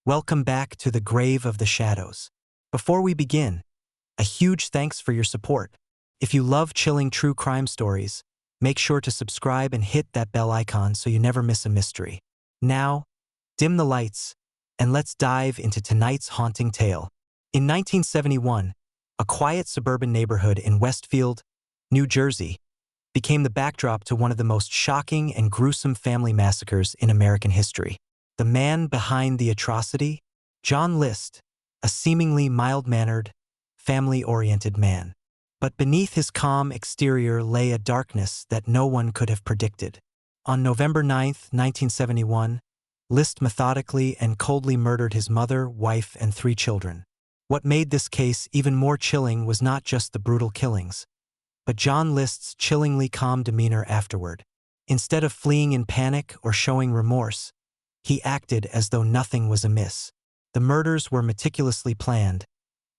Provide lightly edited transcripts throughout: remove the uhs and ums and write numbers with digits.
Welcome back to the Grave of the Shadows. Before we begin, a huge thanks for your support. If you love chilling true crime stories, make sure to subscribe and hit that bell icon so you never miss a mystery. Now, dim the lights, and let's dive into tonight's haunting tale. In 1971, a quiet suburban neighborhood in Westfield, New Jersey, became the backdrop to one of the most shocking and gruesome family massacres in American history. The man behind the atrocity? John List, a seemingly mild-mannered, family-oriented man. But beneath his calm exterior lay a darkness that no one could have predicted. On November 9, 1971, List methodically and coldly murdered his mother, wife, and 3 children. What made this case even more chilling was not just the brutal killings, but John List's chillingly calm demeanor afterward. Instead of fleeing in panic or showing remorse, he acted as though nothing was amiss. The murders were meticulously planned,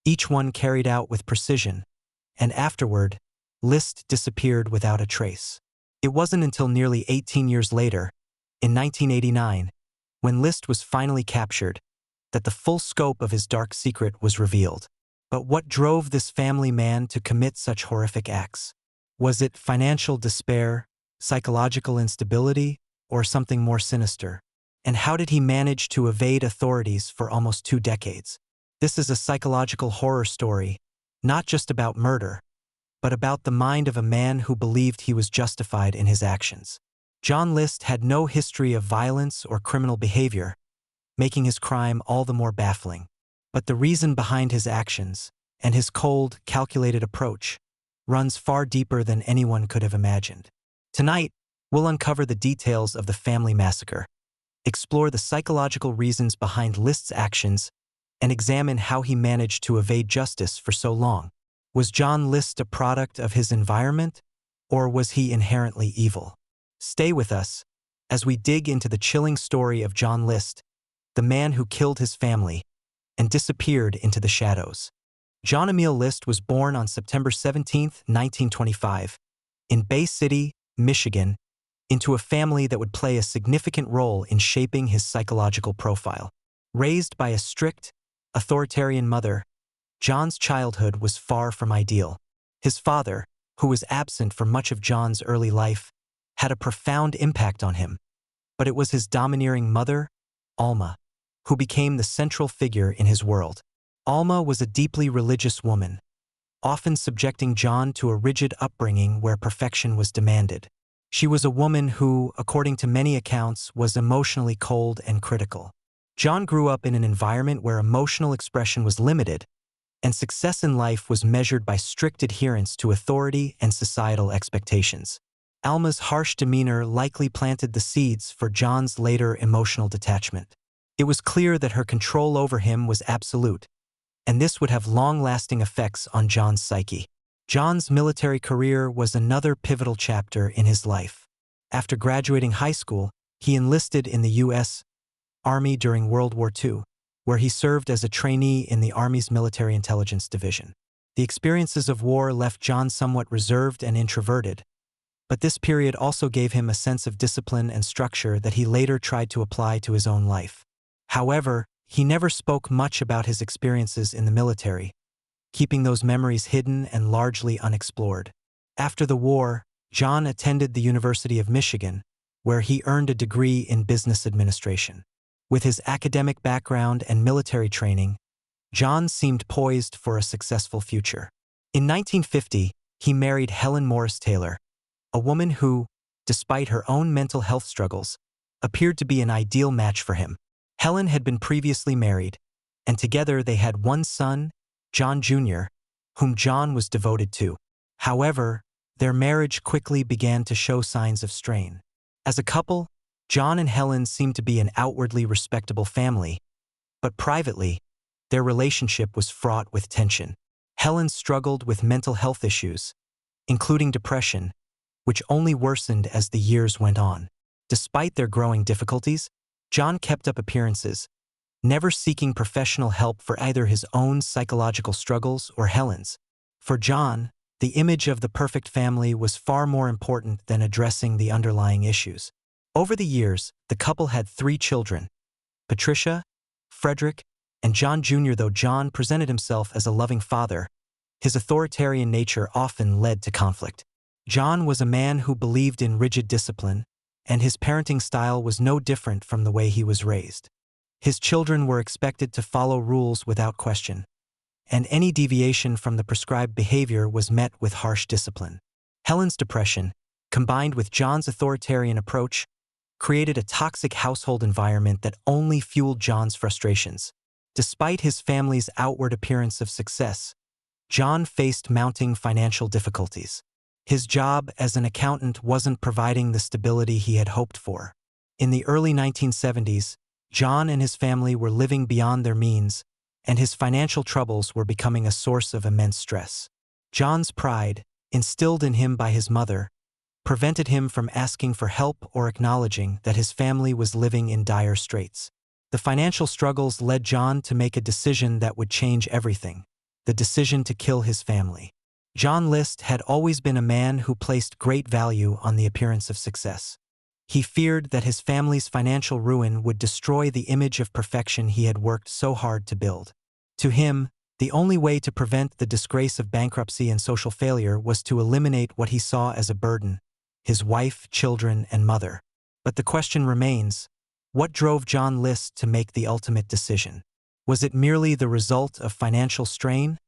each one carried out with precision, and afterward, List disappeared without a trace. It wasn't until nearly 18 years later, in 1989, when List was finally captured, that the full scope of his dark secret was revealed. But what drove this family man to commit such horrific acts? Was it financial despair, psychological instability, or something more sinister? And how did he manage to evade authorities for almost 2 decades? This is a psychological horror story, not just about murder, but about the mind of a man who believed he was justified in his actions. John List had no history of violence or criminal behavior, making his crime all the more baffling. But the reason behind his actions, and his cold, calculated approach, runs far deeper than anyone could have imagined. Tonight, we'll uncover the details of the family massacre, explore the psychological reasons behind List's actions, and examine how he managed to evade justice for so long. Was John List a product of his environment, or was he inherently evil? Stay with us as we dig into the chilling story of John List, the man who killed his family and disappeared into the shadows. John Emil List was born on September 17, 1925, in Bay City, Michigan, into a family that would play a significant role in shaping his psychological profile. Raised by a strict, authoritarian mother, John's childhood was far from ideal. His father, who was absent for much of John's early life, had a profound impact on him, but it was his domineering mother, Alma, who became the central figure in his world. Alma was a deeply religious woman, often subjecting John to a rigid upbringing where perfection was demanded. She was a woman who, according to many accounts, was emotionally cold and critical. John grew up in an environment where emotional expression was limited, and success in life was measured by strict adherence to authority and societal expectations. Alma's harsh demeanor likely planted the seeds for John's later emotional detachment. It was clear that her control over him was absolute, and this would have long-lasting effects on John's psyche. John's military career was another pivotal chapter in his life. After graduating high school, he enlisted in the U.S. Army during World War II, where he served as a trainee in the Army's Military Intelligence Division. The experiences of war left John somewhat reserved and introverted, but this period also gave him a sense of discipline and structure that he later tried to apply to his own life. However, he never spoke much about his experiences in the military, keeping those memories hidden and largely unexplored. After the war, John attended the University of Michigan, where he earned a degree in business administration. With his academic background and military training, John seemed poised for a successful future. In 1950, he married Helen Morris Taylor, a woman who, despite her own mental health struggles, appeared to be an ideal match for him. Helen had been previously married, and together they had one son, John Jr., whom John was devoted to. However, their marriage quickly began to show signs of strain. As a couple, John and Helen seemed to be an outwardly respectable family, but privately, their relationship was fraught with tension. Helen struggled with mental health issues, including depression, which only worsened as the years went on. Despite their growing difficulties, John kept up appearances, never seeking professional help for either his own psychological struggles or Helen's. For John, the image of the perfect family was far more important than addressing the underlying issues. Over the years, the couple had 3 children: Patricia, Frederick, and John Jr. Though John presented himself as a loving father, his authoritarian nature often led to conflict. John was a man who believed in rigid discipline, and his parenting style was no different from the way he was raised. His children were expected to follow rules without question, and any deviation from the prescribed behavior was met with harsh discipline. Helen's depression, combined with John's authoritarian approach, created a toxic household environment that only fueled John's frustrations. Despite his family's outward appearance of success, John faced mounting financial difficulties. His job as an accountant wasn't providing the stability he had hoped for. In the early 1970s, John and his family were living beyond their means, and his financial troubles were becoming a source of immense stress. John's pride, instilled in him by his mother, prevented him from asking for help or acknowledging that his family was living in dire straits. The financial struggles led John to make a decision that would change everything: the decision to kill his family. John List had always been a man who placed great value on the appearance of success. He feared that his family's financial ruin would destroy the image of perfection he had worked so hard to build. To him, the only way to prevent the disgrace of bankruptcy and social failure was to eliminate what he saw as a burden: his wife, children, and mother. But the question remains: what drove John List to make the ultimate decision? Was it merely the result of financial strain?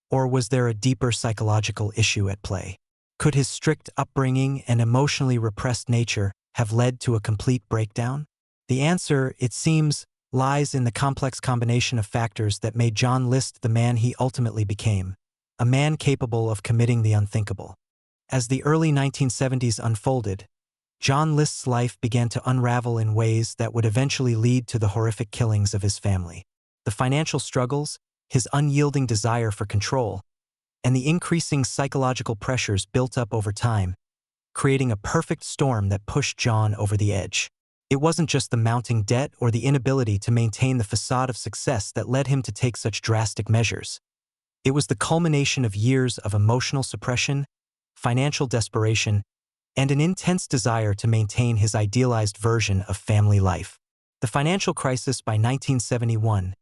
Or was there a deeper psychological issue at play? Could his strict upbringing and emotionally repressed nature have led to a complete breakdown? The answer, it seems, lies in the complex combination of factors that made John List the man he ultimately became, a man capable of committing the unthinkable. As the early 1970s unfolded, John List's life began to unravel in ways that would eventually lead to the horrific killings of his family. The financial struggles, his unyielding desire for control, and the increasing psychological pressures built up over time, creating a perfect storm that pushed John over the edge. It wasn't just the mounting debt or the inability to maintain the facade of success that led him to take such drastic measures. It was the culmination of years of emotional suppression, financial desperation, and an intense desire to maintain his idealized version of family life. The financial crisis by 1971,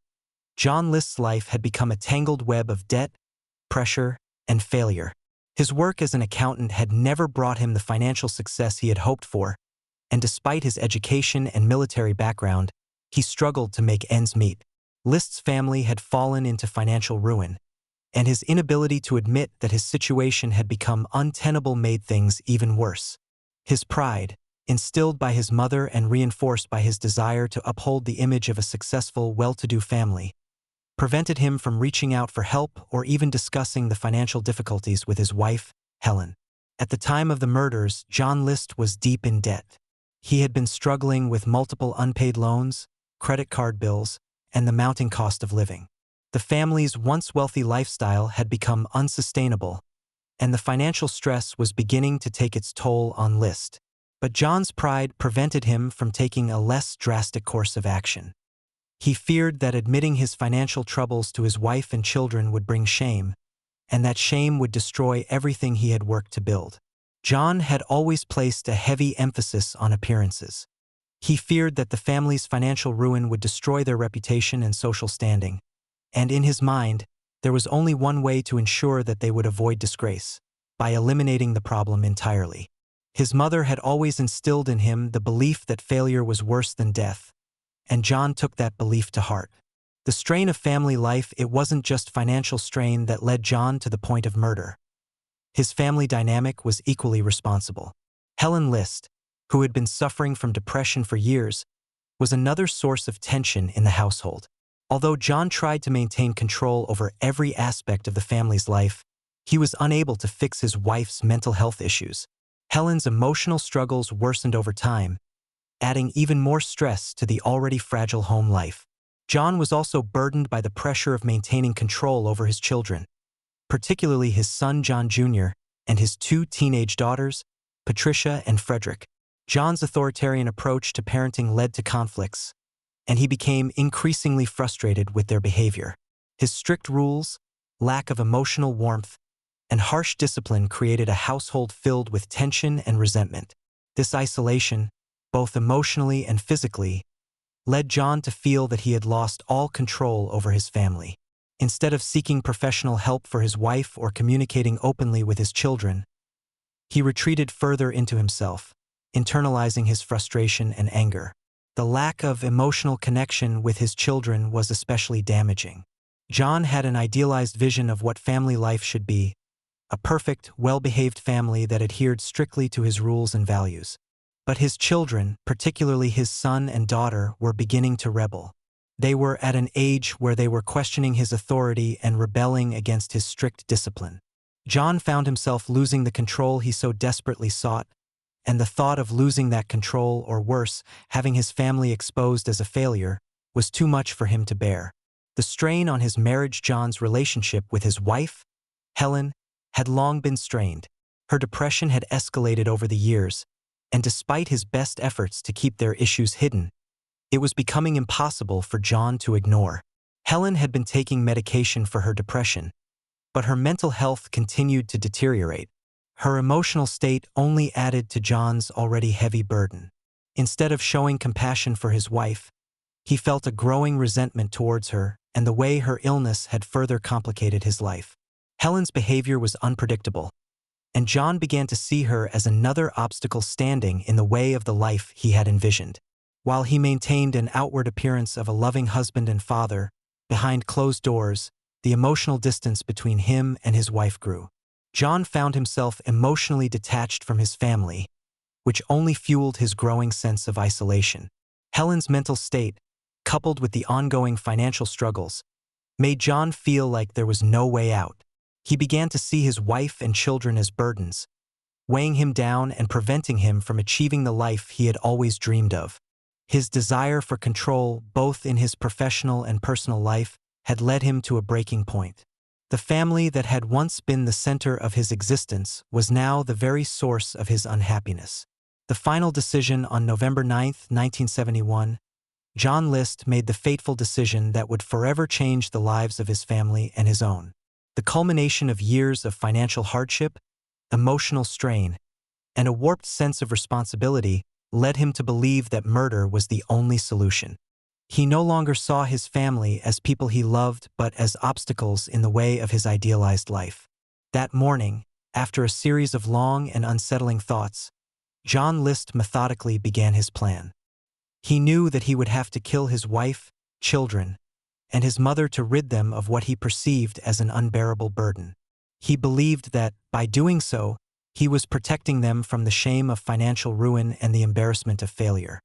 John List's life had become a tangled web of debt, pressure, and failure. His work as an accountant had never brought him the financial success he had hoped for, and despite his education and military background, he struggled to make ends meet. List's family had fallen into financial ruin, and his inability to admit that his situation had become untenable made things even worse. His pride, instilled by his mother and reinforced by his desire to uphold the image of a successful, well-to-do family, prevented him from reaching out for help or even discussing the financial difficulties with his wife, Helen. At the time of the murders, John List was deep in debt. He had been struggling with multiple unpaid loans, credit card bills, and the mounting cost of living. The family's once wealthy lifestyle had become unsustainable, and the financial stress was beginning to take its toll on List. But John's pride prevented him from taking a less drastic course of action. He feared that admitting his financial troubles to his wife and children would bring shame, and that shame would destroy everything he had worked to build. John had always placed a heavy emphasis on appearances. He feared that the family's financial ruin would destroy their reputation and social standing, and in his mind, there was only one way to ensure that they would avoid disgrace: by eliminating the problem entirely. His mother had always instilled in him the belief that failure was worse than death, and John took that belief to heart. The strain of family life, it wasn't just financial strain that led John to the point of murder. His family dynamic was equally responsible. Helen List, who had been suffering from depression for years, was another source of tension in the household. Although John tried to maintain control over every aspect of the family's life, he was unable to fix his wife's mental health issues. Helen's emotional struggles worsened over time, adding even more stress to the already fragile home life. John was also burdened by the pressure of maintaining control over his children, particularly his son John Jr. and his two teenage daughters, Patricia and Frederick. John's authoritarian approach to parenting led to conflicts, and he became increasingly frustrated with their behavior. His strict rules, lack of emotional warmth, and harsh discipline created a household filled with tension and resentment. This isolation, both emotionally and physically, led John to feel that he had lost all control over his family. Instead of seeking professional help for his wife or communicating openly with his children, he retreated further into himself, internalizing his frustration and anger. The lack of emotional connection with his children was especially damaging. John had an idealized vision of what family life should be, a perfect, well-behaved family that adhered strictly to his rules and values. But his children, particularly his son and daughter, were beginning to rebel. They were at an age where they were questioning his authority and rebelling against his strict discipline. John found himself losing the control he so desperately sought, and the thought of losing that control, or worse, having his family exposed as a failure, was too much for him to bear. The strain on his marriage, John's relationship with his wife, Helen, had long been strained. Her depression had escalated over the years, and despite his best efforts to keep their issues hidden, it was becoming impossible for John to ignore. Helen had been taking medication for her depression, but her mental health continued to deteriorate. Her emotional state only added to John's already heavy burden. Instead of showing compassion for his wife, he felt a growing resentment towards her, and the way her illness had further complicated his life. Helen's behavior was unpredictable, and John began to see her as another obstacle standing in the way of the life he had envisioned. While he maintained an outward appearance of a loving husband and father, behind closed doors, the emotional distance between him and his wife grew. John found himself emotionally detached from his family, which only fueled his growing sense of isolation. Helen's mental state, coupled with the ongoing financial struggles, made John feel like there was no way out. He began to see his wife and children as burdens, weighing him down and preventing him from achieving the life he had always dreamed of. His desire for control, both in his professional and personal life, had led him to a breaking point. The family that had once been the center of his existence was now the very source of his unhappiness. The final decision on November 9, 1971, John List made the fateful decision that would forever change the lives of his family and his own. The culmination of years of financial hardship, emotional strain, and a warped sense of responsibility led him to believe that murder was the only solution. He no longer saw his family as people he loved but as obstacles in the way of his idealized life. That morning, after a series of long and unsettling thoughts, John List methodically began his plan. He knew that he would have to kill his wife, children, and his mother to rid them of what he perceived as an unbearable burden. He believed that, by doing so, he was protecting them from the shame of financial ruin and the embarrassment of failure.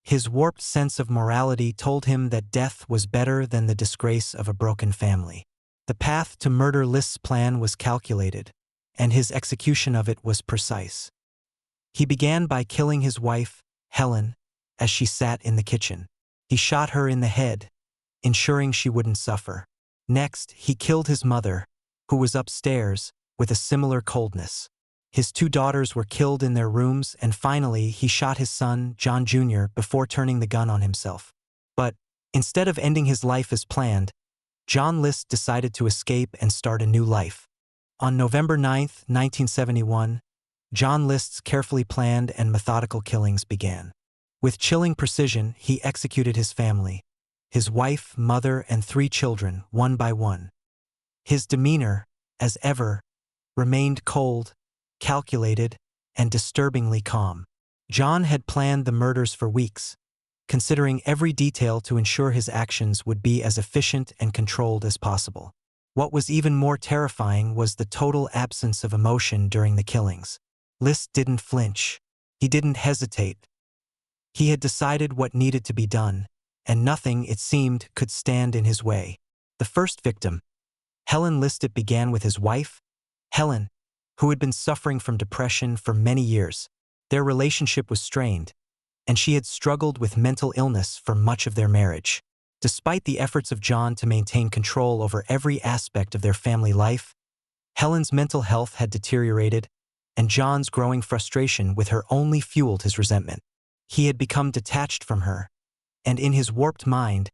His warped sense of morality told him that death was better than the disgrace of a broken family. The path to murder List's plan was calculated, and his execution of it was precise. He began by killing his wife, Helen, as she sat in the kitchen. He shot her in the head, ensuring she wouldn't suffer. Next, he killed his mother, who was upstairs, with a similar coldness. His 2 daughters were killed in their rooms, and finally he shot his son, John Jr., before turning the gun on himself. But, instead of ending his life as planned, John List decided to escape and start a new life. On November 9, 1971, John List's carefully planned and methodical killings began. With chilling precision, he executed his family, his wife, mother, and 3 children, one by one. His demeanor, as ever, remained cold, calculated, and disturbingly calm. John had planned the murders for weeks, considering every detail to ensure his actions would be as efficient and controlled as possible. What was even more terrifying was the total absence of emotion during the killings. List didn't flinch. He didn't hesitate. He had decided what needed to be done, and nothing, it seemed, could stand in his way. The first victim, Helen List, began with his wife, Helen, who had been suffering from depression for many years. Their relationship was strained, and she had struggled with mental illness for much of their marriage. Despite the efforts of John to maintain control over every aspect of their family life, Helen's mental health had deteriorated, and John's growing frustration with her only fueled his resentment. He had become detached from her, and in his warped mind,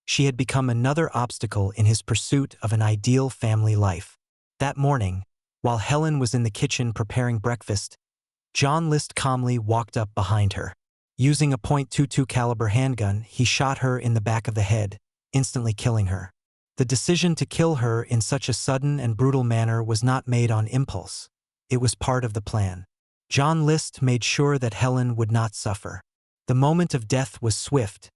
she had become another obstacle in his pursuit of an ideal family life. That morning, while Helen was in the kitchen preparing breakfast, John List calmly walked up behind her. Using a .22 caliber handgun, he shot her in the back of the head, instantly killing her. The decision to kill her in such a sudden and brutal manner was not made on impulse. It was part of the plan. John List made sure that Helen would not suffer. The moment of death was swift,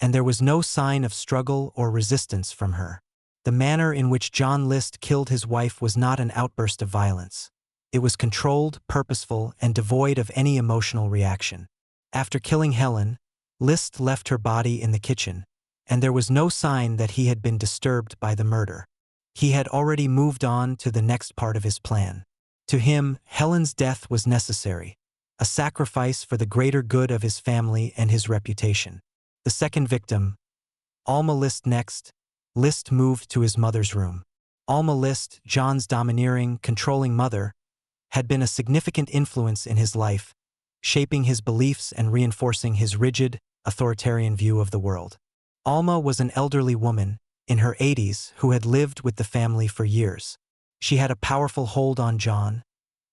and there was no sign of struggle or resistance from her. The manner in which John List killed his wife was not an outburst of violence. It was controlled, purposeful, and devoid of any emotional reaction. After killing Helen, List left her body in the kitchen, and there was no sign that he had been disturbed by the murder. He had already moved on to the next part of his plan. To him, Helen's death was necessary, a sacrifice for the greater good of his family and his reputation. The second victim, Alma List. Next, List moved to his mother's room. Alma List, John's domineering, controlling mother, had been a significant influence in his life, shaping his beliefs and reinforcing his rigid, authoritarian view of the world. Alma was an elderly woman, in her 80s, who had lived with the family for years. She had a powerful hold on John,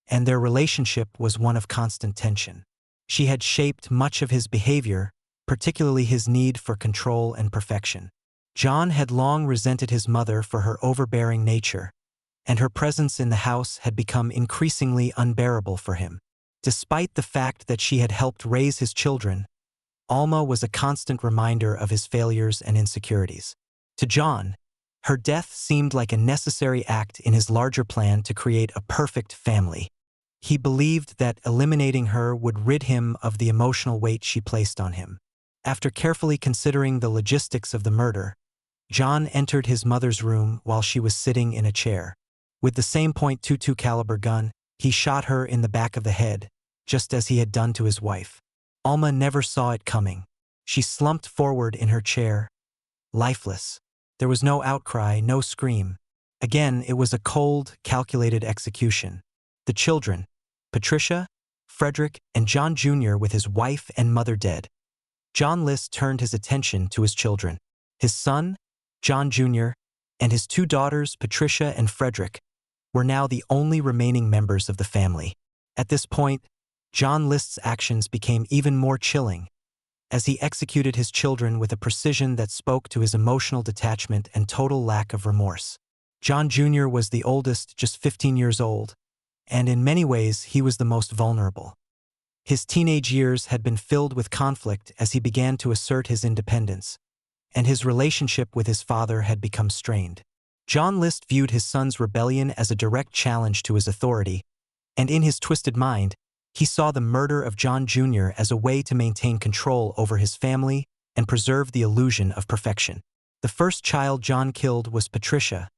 and their relationship was one of constant tension. She had shaped much of his behavior, particularly his need for control and perfection. John had long resented his mother for her overbearing nature, and her presence in the house had become increasingly unbearable for him. Despite the fact that she had helped raise his children, Alma was a constant reminder of his failures and insecurities. To John, her death seemed like a necessary act in his larger plan to create a perfect family. He believed that eliminating her would rid him of the emotional weight she placed on him. After carefully considering the logistics of the murder, John entered his mother's room while she was sitting in a chair. With the same .22 caliber gun, he shot her in the back of the head, just as he had done to his wife. Alma never saw it coming. She slumped forward in her chair, lifeless. There was no outcry, no scream. Again, it was a cold, calculated execution. The children, Patricia, Frederick, and John Jr. with his wife and mother dead. John List turned his attention to his children. His son, John Jr., and his two daughters, Patricia and Frederick, were now the only remaining members of the family. At this point, John List's actions became even more chilling, as he executed his children with a precision that spoke to his emotional detachment and total lack of remorse. John Jr. was the oldest, just 15 years old, and in many ways he was the most vulnerable. His teenage years had been filled with conflict as he began to assert his independence, and his relationship with his father had become strained. John List viewed his son's rebellion as a direct challenge to his authority, and in his twisted mind, he saw the murder of John Jr. as a way to maintain control over his family and preserve the illusion of perfection. The first child John killed was Patricia,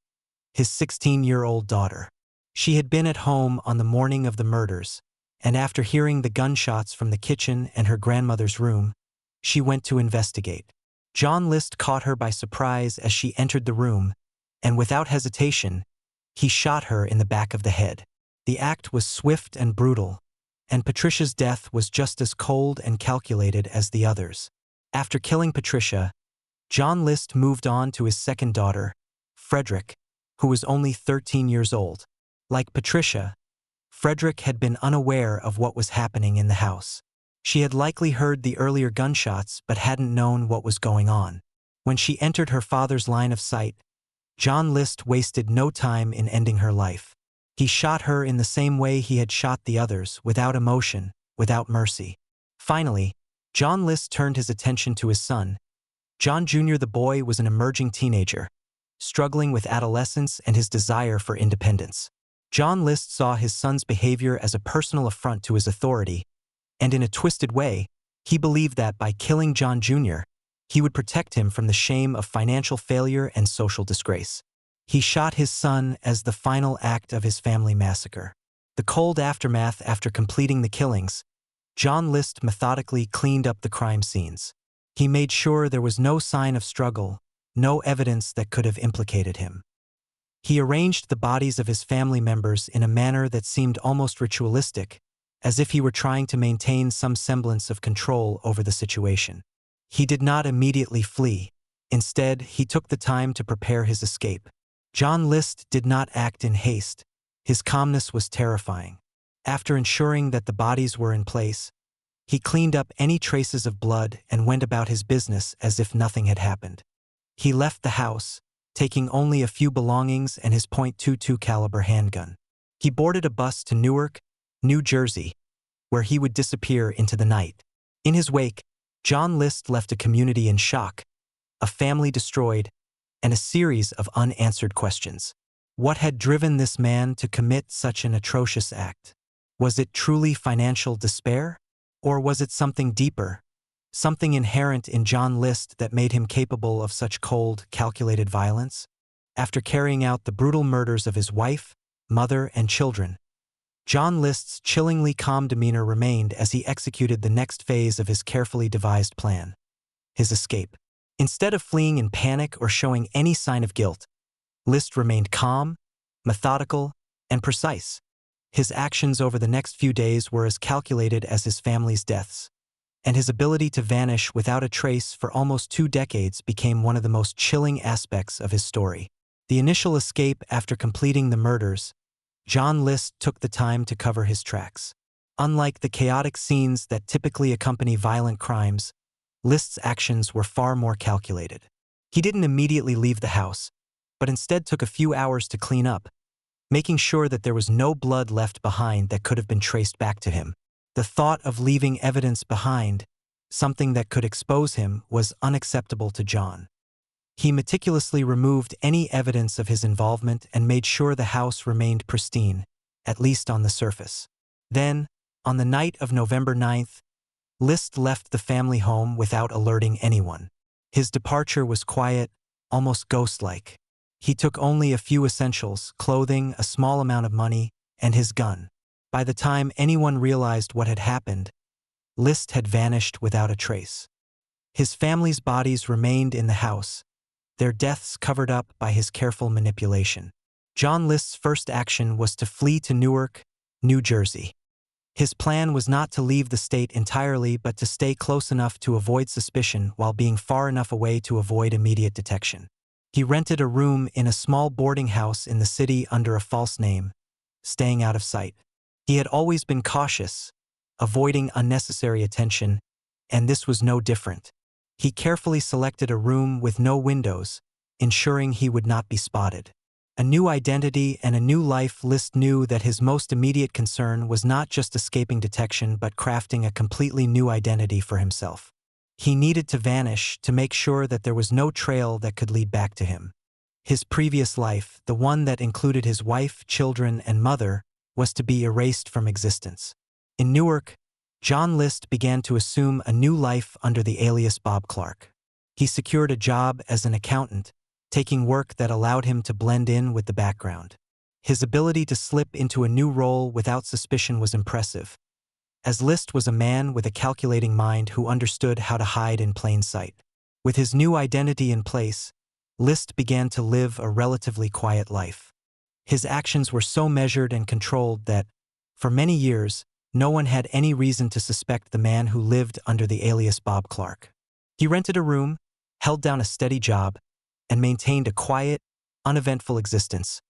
his 16-year-old daughter. She had been at home on the morning of the murders, and after hearing the gunshots from the kitchen and her grandmother's room, she went to investigate. John List caught her by surprise as she entered the room, and without hesitation, he shot her in the back of the head. The act was swift and brutal, and Patricia's death was just as cold and calculated as the others. After killing Patricia, John List moved on to his second daughter, Frederick, who was only 13 years old. Like Patricia, Frederick had been unaware of what was happening in the house. She had likely heard the earlier gunshots but hadn't known what was going on. When she entered her father's line of sight, John List wasted no time in ending her life. He shot her in the same way he had shot the others, without emotion, without mercy. Finally, John List turned his attention to his son. John Jr. The boy was an emerging teenager, struggling with adolescence and his desire for independence. John List saw his son's behavior as a personal affront to his authority, and in a twisted way, he believed that by killing John Jr., he would protect him from the shame of financial failure and social disgrace. He shot his son as the final act of his family massacre. The cold aftermath after completing the killings, John List methodically cleaned up the crime scenes. He made sure there was no sign of struggle, no evidence that could have implicated him. He arranged the bodies of his family members in a manner that seemed almost ritualistic, as if he were trying to maintain some semblance of control over the situation. He did not immediately flee. Instead, he took the time to prepare his escape. John List did not act in haste. His calmness was terrifying. After ensuring that the bodies were in place, He cleaned up any traces of blood and went about his business as if nothing had happened. He left the house, taking only a few belongings and his .22 caliber handgun. He boarded a bus to Newark, New Jersey, where he would disappear into the night. In his wake, John List left a community in shock, a family destroyed, and a series of unanswered questions. What had driven this man to commit such an atrocious act? Was it truly financial despair? Or was it something deeper, something inherent in John List that made him capable of such cold, calculated violence? After carrying out the brutal murders of his wife, mother, and children, John List's chillingly calm demeanor remained as he executed the next phase of his carefully devised plan: his escape. Instead of fleeing in panic or showing any sign of guilt, List remained calm, methodical, and precise. His actions over the next few days were as calculated as his family's deaths, and his ability to vanish without a trace for almost 2 decades became one of the most chilling aspects of his story. The initial escape after completing the murders, John List took the time to cover his tracks. Unlike the chaotic scenes that typically accompany violent crimes, List's actions were far more calculated. He didn't immediately leave the house, but instead took a few hours to clean up, making sure that there was no blood left behind that could have been traced back to him. The thought of leaving evidence behind, something that could expose him, was unacceptable to John. He meticulously removed any evidence of his involvement and made sure the house remained pristine, at least on the surface. Then, on the night of November 9th, List left the family home without alerting anyone. His departure was quiet, almost ghost-like. He took only a few essentials: clothing, a small amount of money, and his gun. By the time anyone realized what had happened, List had vanished without a trace. His family's bodies remained in the house, their deaths covered up by his careful manipulation. John List's first action was to flee to Newark, New Jersey. His plan was not to leave the state entirely but to stay close enough to avoid suspicion while being far enough away to avoid immediate detection. He rented a room in a small boarding house in the city under a false name, staying out of sight. He had always been cautious, avoiding unnecessary attention, and this was no different. He carefully selected a room with no windows, ensuring he would not be spotted. A new identity and a new life. List knew that his most immediate concern was not just escaping detection but crafting a completely new identity for himself. He needed to vanish to make sure that there was no trail that could lead back to him. His previous life, the one that included his wife, children, and mother, was to be erased from existence. In Newark, John List began to assume a new life under the alias Bob Clark. He secured a job as an accountant, taking work that allowed him to blend in with the background. His ability to slip into a new role without suspicion was impressive, as List was a man with a calculating mind who understood how to hide in plain sight. With his new identity in place, List began to live a relatively quiet life. His actions were so measured and controlled that, for many years, no one had any reason to suspect the man who lived under the alias Bob Clark. He rented a room, held down a steady job, and maintained a quiet, uneventful existence,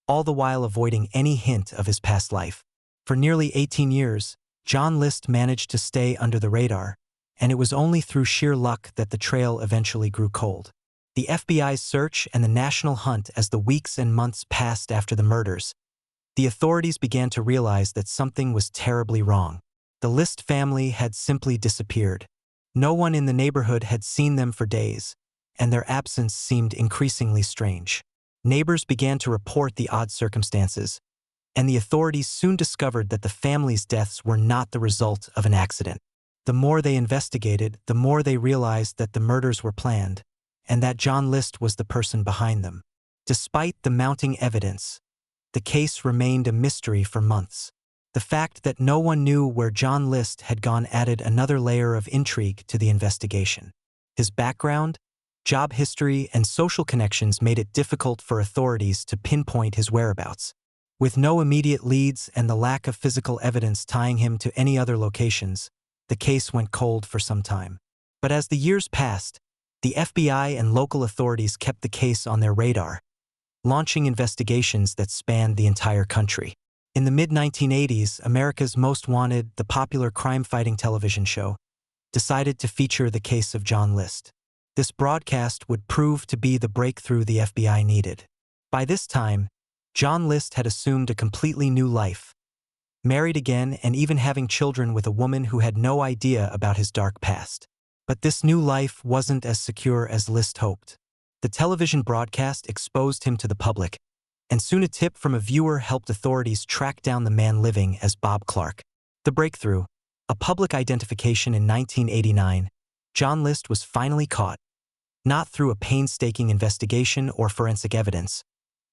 all the while avoiding any hint of his past life. For nearly 18 years, John List managed to stay under the radar, and it was only through sheer luck that the trail eventually grew cold. The FBI's search and the national hunt. As the weeks and months passed after the murders, the authorities began to realize that something was terribly wrong. The List family had simply disappeared. No one in the neighborhood had seen them for days, and their absence seemed increasingly strange. Neighbors began to report the odd circumstances, and the authorities soon discovered that the family's deaths were not the result of an accident. The more they investigated, the more they realized that the murders were planned, and that John List was the person behind them. Despite the mounting evidence, the case remained a mystery for months. The fact that no one knew where John List had gone added another layer of intrigue to the investigation. His background, job history, and social connections made it difficult for authorities to pinpoint his whereabouts. With no immediate leads and the lack of physical evidence tying him to any other locations, the case went cold for some time. But as the years passed, the FBI and local authorities kept the case on their radar, launching investigations that spanned the entire country. In the mid-1980s, America's Most Wanted, the popular crime-fighting television show, decided to feature the case of John List. This broadcast would prove to be the breakthrough the FBI needed. By this time, John List had assumed a completely new life, married again and even having children with a woman who had no idea about his dark past. But this new life wasn't as secure as List hoped. The television broadcast exposed him to the public, and soon a tip from a viewer helped authorities track down the man living as Bob Clark. The breakthrough, a public identification in 1989, John List was finally caught, not through a painstaking investigation or forensic evidence,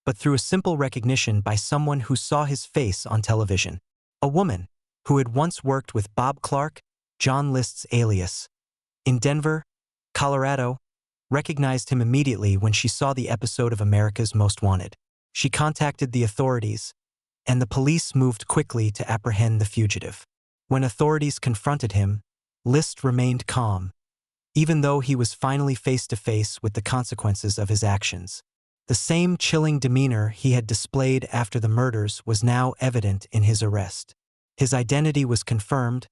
but through a simple recognition by someone who saw his face on television. A woman who had once worked with Bob Clark, John List's alias, in Denver, Colorado, recognized him immediately when she saw the episode of America's Most Wanted. She contacted the authorities, and the police moved quickly to apprehend the fugitive. When authorities confronted him, List remained calm, even though he was finally face to face with the consequences of his actions. The same chilling demeanor he had displayed after the murders was now evident in his arrest. His identity was confirmed,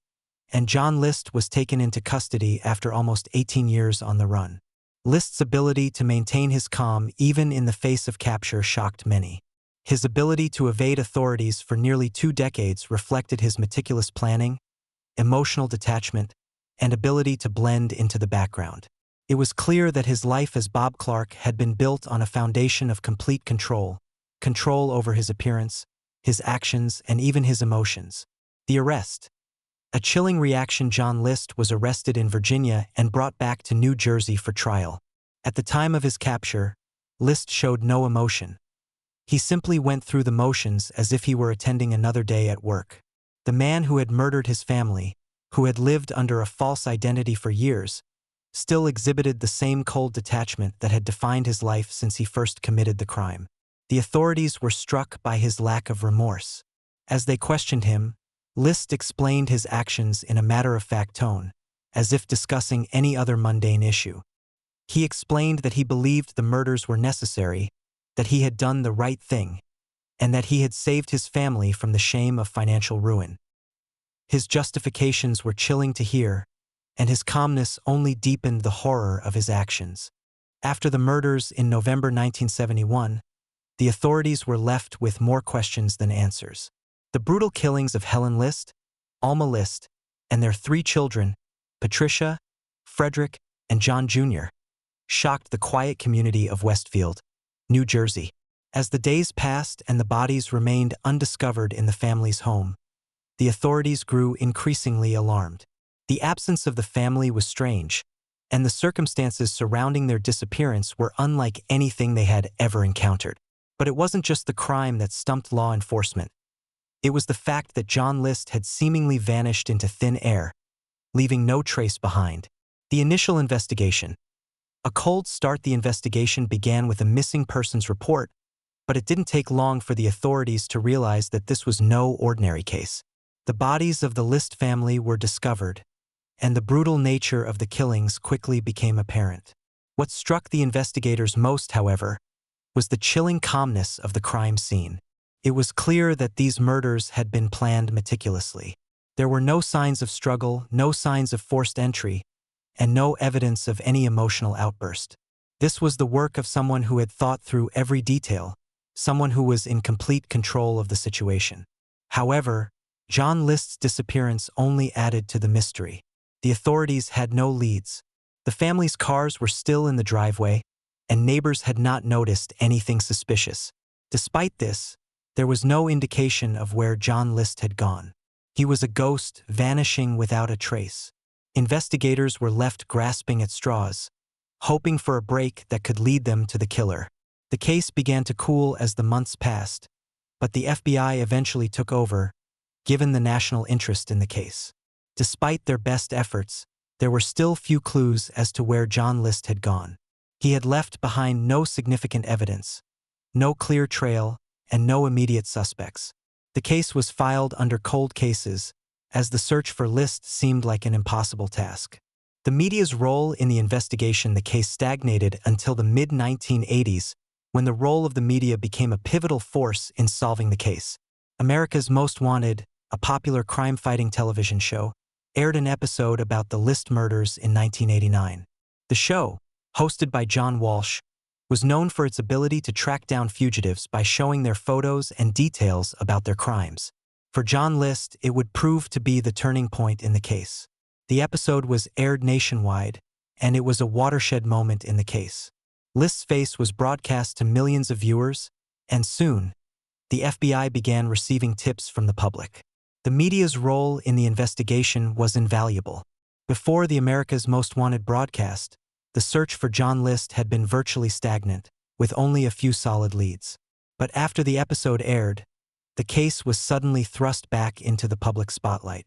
and John List was taken into custody after almost 18 years on the run. List's ability to maintain his calm even in the face of capture shocked many. His ability to evade authorities for nearly 2 decades reflected his meticulous planning, emotional detachment, and ability to blend into the background. It was clear that his life as Bob Clark had been built on a foundation of complete control over his appearance, his actions, and even his emotions. The arrest. A chilling reaction. John List was arrested in Virginia and brought back to New Jersey for trial. At the time of his capture, List showed no emotion. He simply went through the motions as if he were attending another day at work. The man who had murdered his family, who had lived under a false identity for years, still exhibited the same cold detachment that had defined his life since he first committed the crime. The authorities were struck by his lack of remorse. As they questioned him, List explained his actions in a matter-of-fact tone, as if discussing any other mundane issue. He explained that he believed the murders were necessary, that he had done the right thing, and that he had saved his family from the shame of financial ruin. His justifications were chilling to hear, and his calmness only deepened the horror of his actions. After the murders in November 1971, the authorities were left with more questions than answers. The brutal killings of Helen List, Alma List, and their 3 children, Patricia, Frederick, and John Jr., shocked the quiet community of Westfield, New Jersey. As the days passed and the bodies remained undiscovered in the family's home, the authorities grew increasingly alarmed. The absence of the family was strange, and the circumstances surrounding their disappearance were unlike anything they had ever encountered. But it wasn't just the crime that stumped law enforcement. It was the fact that John List had seemingly vanished into thin air, leaving no trace behind. The initial investigation. A cold start. The investigation began with a missing persons report, but it didn't take long for the authorities to realize that this was no ordinary case. The bodies of the List family were discovered, and the brutal nature of the killings quickly became apparent. What struck the investigators most, however, was the chilling calmness of the crime scene. It was clear that these murders had been planned meticulously. There were no signs of struggle, no signs of forced entry, and no evidence of any emotional outburst. This was the work of someone who had thought through every detail, someone who was in complete control of the situation. However, John List's disappearance only added to the mystery. The authorities had no leads. The family's cars were still in the driveway, and neighbors had not noticed anything suspicious. Despite this, there was no indication of where John List had gone. He was a ghost, vanishing without a trace. Investigators were left grasping at straws, hoping for a break that could lead them to the killer. The case began to cool as the months passed, but the FBI eventually took over, given the national interest in the case. Despite their best efforts, there were still few clues as to where John List had gone. He had left behind no significant evidence, no clear trail, and no immediate suspects. The case was filed under cold cases, as the search for List seemed like an impossible task. The media's role in the investigation. The case stagnated until the mid-1980s, when the role of the media became a pivotal force in solving the case. America's Most Wanted, a popular crime-fighting television show, aired an episode about the List murders in 1989. The show, hosted by John Walsh, was known for its ability to track down fugitives by showing their photos and details about their crimes. For John List, it would prove to be the turning point in the case. The episode was aired nationwide, and it was a watershed moment in the case. List's face was broadcast to millions of viewers, and soon, the FBI began receiving tips from the public. The media's role in the investigation was invaluable. Before the America's Most Wanted broadcast, the search for John List had been virtually stagnant, with only a few solid leads. But after the episode aired, the case was suddenly thrust back into the public spotlight.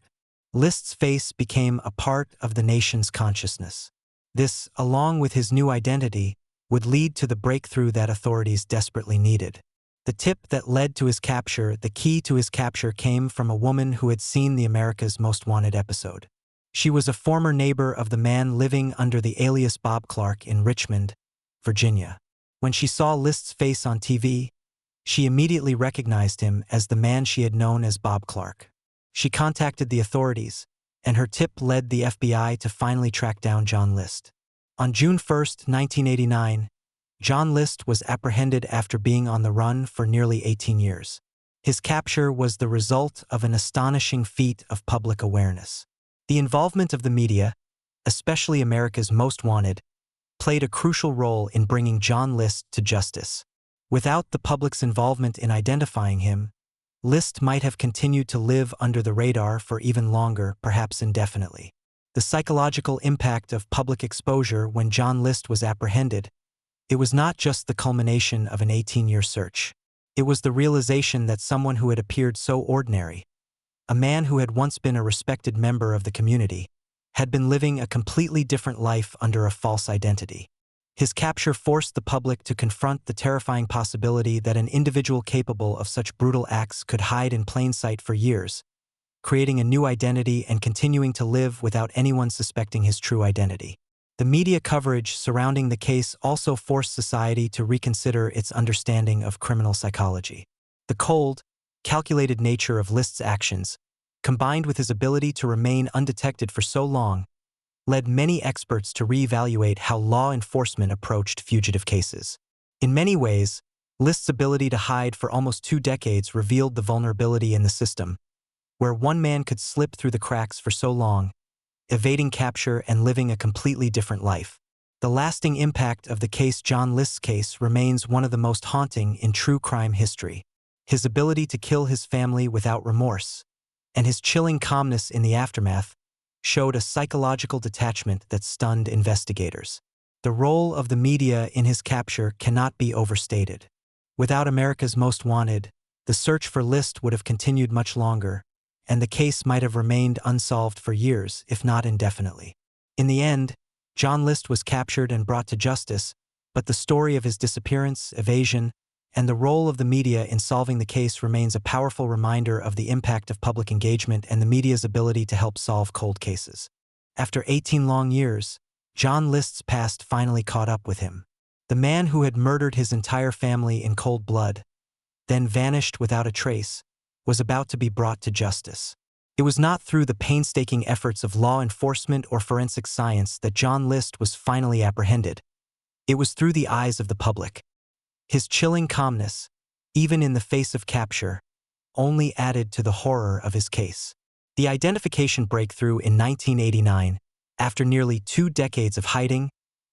List's face became a part of the nation's consciousness. This, along with his new identity, would lead to the breakthrough that authorities desperately needed. The tip that led to his capture, the key to his capture, came from a woman who had seen the America's Most Wanted episode. She was a former neighbor of the man living under the alias Bob Clark in Richmond, Virginia. When she saw List's face on TV, she immediately recognized him as the man she had known as Bob Clark. She contacted the authorities, and her tip led the FBI to finally track down John List. On June 1, 1989, John List was apprehended after being on the run for nearly 18 years. His capture was the result of an astonishing feat of public awareness. The involvement of the media, especially America's Most Wanted, played a crucial role in bringing John List to justice. Without the public's involvement in identifying him, List might have continued to live under the radar for even longer, perhaps indefinitely. The psychological impact of public exposure when John List was apprehended, it was not just the culmination of an 18-year search. It was the realization that someone who had appeared so ordinary, a man who had once been a respected member of the community, had been living a completely different life under a false identity. His capture forced the public to confront the terrifying possibility that an individual capable of such brutal acts could hide in plain sight for years, creating a new identity and continuing to live without anyone suspecting his true identity. The media coverage surrounding the case also forced society to reconsider its understanding of criminal psychology. The cold, calculated nature of List's actions, combined with his ability to remain undetected for so long, led many experts to reevaluate how law enforcement approached fugitive cases. In many ways, List's ability to hide for almost 2 decades revealed the vulnerability in the system, where one man could slip through the cracks for so long, evading capture and living a completely different life. The lasting impact of the case, John List's case, remains one of the most haunting in true crime history. His ability to kill his family without remorse, and his chilling calmness in the aftermath, showed a psychological detachment that stunned investigators. The role of the media in his capture cannot be overstated. Without America's Most Wanted, the search for List would have continued much longer, and the case might have remained unsolved for years, if not indefinitely. In the end, John List was captured and brought to justice, but the story of his disappearance, evasion, and the role of the media in solving the case remains a powerful reminder of the impact of public engagement and the media's ability to help solve cold cases. After 18 long years, John List's past finally caught up with him. The man who had murdered his entire family in cold blood, then vanished without a trace, was about to be brought to justice. It was not through the painstaking efforts of law enforcement or forensic science that John List was finally apprehended. It was through the eyes of the public. His chilling calmness, even in the face of capture, only added to the horror of his case. The identification breakthrough in 1989, after nearly 2 decades of hiding,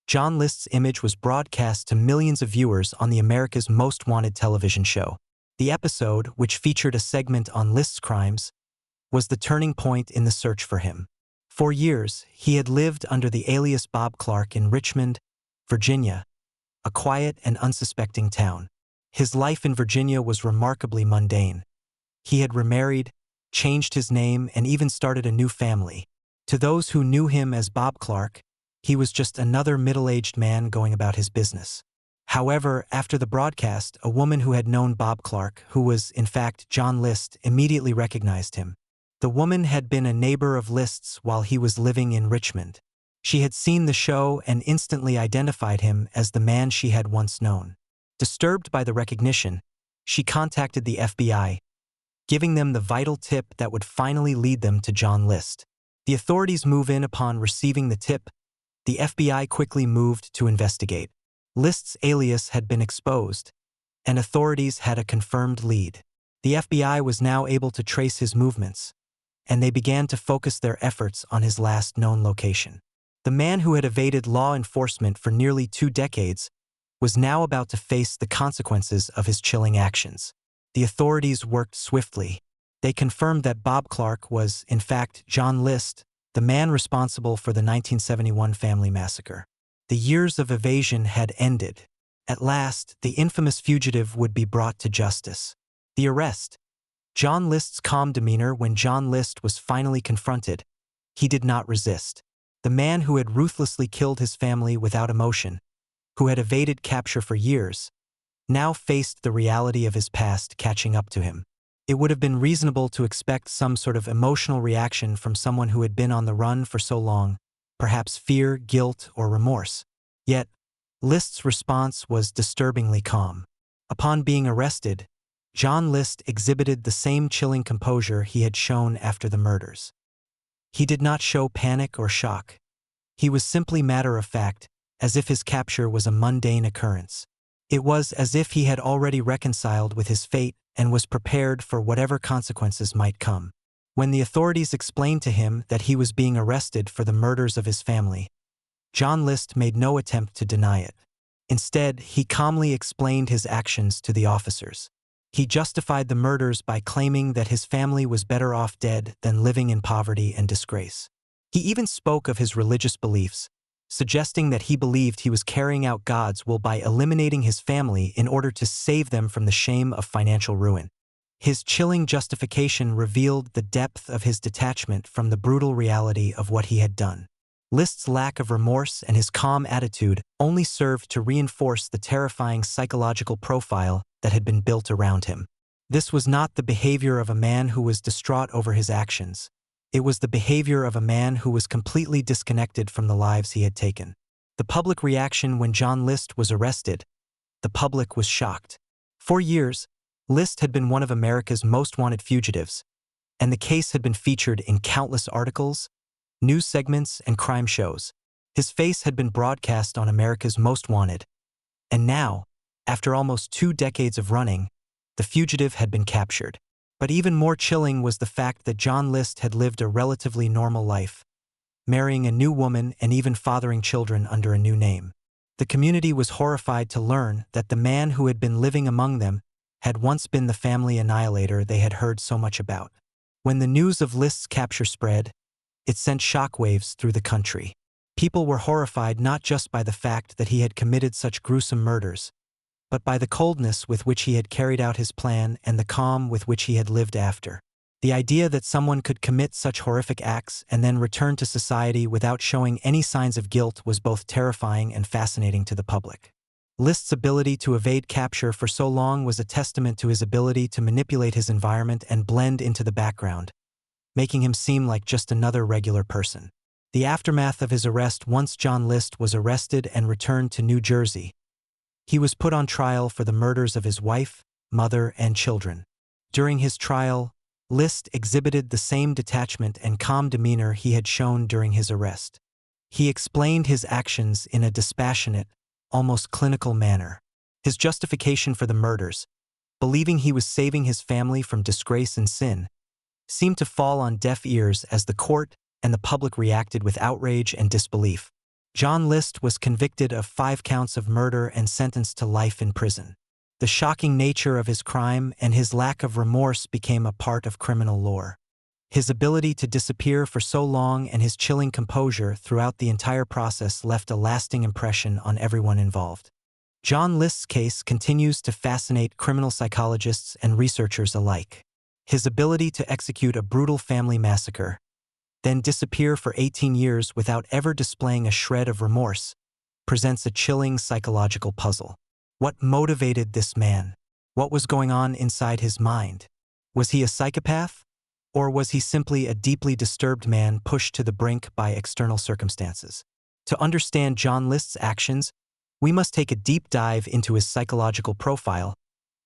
John List's image was broadcast to millions of viewers on the America's Most Wanted television show. The episode, which featured a segment on List's crimes, was the turning point in the search for him. For years, he had lived under the alias Bob Clark in Richmond, Virginia, a quiet and unsuspecting town. His life in Virginia was remarkably mundane. He had remarried, changed his name, and even started a new family. To those who knew him as Bob Clark, he was just another middle-aged man going about his business. However, after the broadcast, a woman who had known Bob Clark, who was, in fact, John List, immediately recognized him. The woman had been a neighbor of List's while he was living in Richmond. She had seen the show and instantly identified him as the man she had once known. Disturbed by the recognition, she contacted the FBI, giving them the vital tip that would finally lead them to John List. The authorities move in upon receiving the tip. The FBI quickly moved to investigate. List's alias had been exposed, and authorities had a confirmed lead. The FBI was now able to trace his movements, and they began to focus their efforts on his last known location. The man who had evaded law enforcement for nearly 2 decades was now about to face the consequences of his chilling actions. The authorities worked swiftly. They confirmed that Bob Clark was, in fact, John List, the man responsible for the 1971 family massacre. The years of evasion had ended. At last, the infamous fugitive would be brought to justice. The arrest. John List's calm demeanor when John List was finally confronted. He did not resist. The man who had ruthlessly killed his family without emotion, who had evaded capture for years, now faced the reality of his past catching up to him. It would have been reasonable to expect some sort of emotional reaction from someone who had been on the run for so long, perhaps fear, guilt, or remorse. Yet, List's response was disturbingly calm. Upon being arrested, John List exhibited the same chilling composure he had shown after the murders. He did not show panic or shock. He was simply matter-of-fact, as if his capture was a mundane occurrence. It was as if he had already reconciled with his fate and was prepared for whatever consequences might come. When the authorities explained to him that he was being arrested for the murders of his family, John List made no attempt to deny it. Instead, he calmly explained his actions to the officers. He justified the murders by claiming that his family was better off dead than living in poverty and disgrace. He even spoke of his religious beliefs, suggesting that he believed he was carrying out God's will by eliminating his family in order to save them from the shame of financial ruin. His chilling justification revealed the depth of his detachment from the brutal reality of what he had done. List's lack of remorse and his calm attitude only served to reinforce the terrifying psychological profile that had been built around him. This was not the behavior of a man who was distraught over his actions. It was the behavior of a man who was completely disconnected from the lives he had taken. The public reaction when John List was arrested, the public was shocked. For years, List had been one of America's most wanted fugitives, and the case had been featured in countless articles, news segments, and crime shows. His face had been broadcast on America's Most Wanted. And now, after almost 2 decades of running, the fugitive had been captured. But even more chilling was the fact that John List had lived a relatively normal life, marrying a new woman and even fathering children under a new name. The community was horrified to learn that the man who had been living among them had once been the family Annihilator they had heard so much about. When the news of List's capture spread, it sent shockwaves through the country. People were horrified not just by the fact that he had committed such gruesome murders, but by the coldness with which he had carried out his plan and the calm with which he had lived after. The idea that someone could commit such horrific acts and then return to society without showing any signs of guilt was both terrifying and fascinating to the public. List's ability to evade capture for so long was a testament to his ability to manipulate his environment and blend into the background, making him seem like just another regular person. The aftermath of his arrest: once John List was arrested and returned to New Jersey, he was put on trial for the murders of his wife, mother, and children. During his trial, List exhibited the same detachment and calm demeanor he had shown during his arrest. He explained his actions in a dispassionate, almost clinical manner. His justification for the murders, believing he was saving his family from disgrace and sin, seemed to fall on deaf ears as the court and the public reacted with outrage and disbelief. John List was convicted of 5 counts of murder and sentenced to life in prison. The shocking nature of his crime and his lack of remorse became a part of criminal lore. His ability to disappear for so long and his chilling composure throughout the entire process left a lasting impression on everyone involved. John List's case continues to fascinate criminal psychologists and researchers alike. His ability to execute a brutal family massacre, then disappear for 18 years without ever displaying a shred of remorse, presents a chilling psychological puzzle. What motivated this man? What was going on inside his mind? Was he a psychopath? Or was he simply a deeply disturbed man pushed to the brink by external circumstances? To understand John List's actions, we must take a deep dive into his psychological profile,